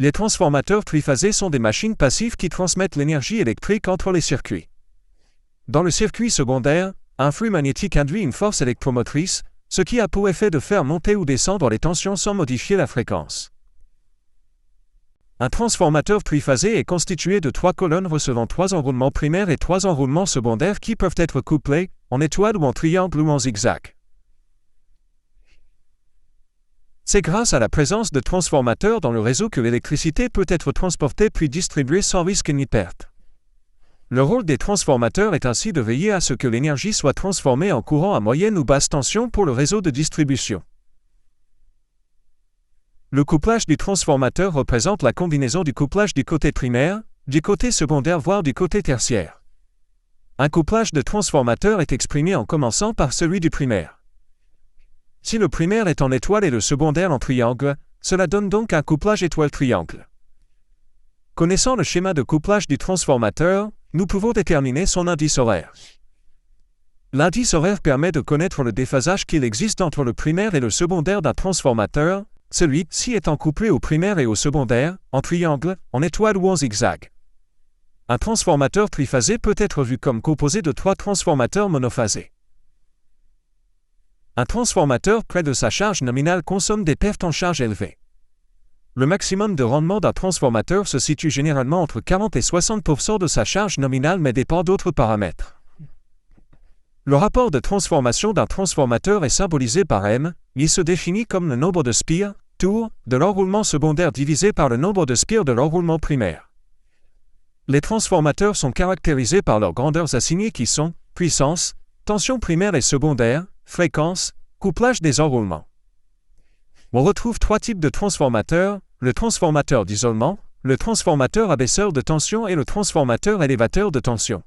Les transformateurs triphasés sont des machines passives qui transmettent l'énergie électrique entre les circuits. Dans le circuit secondaire, un flux magnétique induit une force électromotrice, ce qui a pour effet de faire monter ou descendre les tensions sans modifier la fréquence. Un transformateur triphasé est constitué de 3 colonnes recevant 3 enroulements primaires et 3 enroulements secondaires qui peuvent être couplés, en étoile ou en triangle ou en zigzag. C'est grâce à la présence de transformateurs dans le réseau que l'électricité peut être transportée puis distribuée sans risque ni perte. Le rôle des transformateurs est ainsi de veiller à ce que l'énergie soit transformée en courant à moyenne ou basse tension pour le réseau de distribution. Le couplage du transformateur représente la combinaison du couplage du côté primaire, du côté secondaire voire du côté tertiaire. Un couplage de transformateur est exprimé en commençant par celui du primaire. Si le primaire est en étoile et le secondaire en triangle, cela donne donc un couplage étoile-triangle. Connaissant le schéma de couplage du transformateur, nous pouvons déterminer son indice horaire. L'indice horaire permet de connaître le déphasage qu'il existe entre le primaire et le secondaire d'un transformateur, celui-ci étant couplé au primaire et au secondaire, en triangle, en étoile ou en zigzag. Un transformateur triphasé peut être vu comme composé de 3 transformateurs monophasés. Un transformateur près de sa charge nominale consomme des pertes en charge élevées. Le maximum de rendement d'un transformateur se situe généralement entre 40 et 60% de sa charge nominale mais dépend d'autres paramètres. Le rapport de transformation d'un transformateur est symbolisé par M, il se définit comme le nombre de spires, tours, de l'enroulement secondaire divisé par le nombre de spires de l'enroulement primaire. Les transformateurs sont caractérisés par leurs grandeurs assignées qui sont puissance, tension primaire et secondaire, fréquence, couplage des enroulements. On retrouve 3 types de transformateurs, le transformateur d'isolement, le transformateur abaisseur de tension et le transformateur élévateur de tension.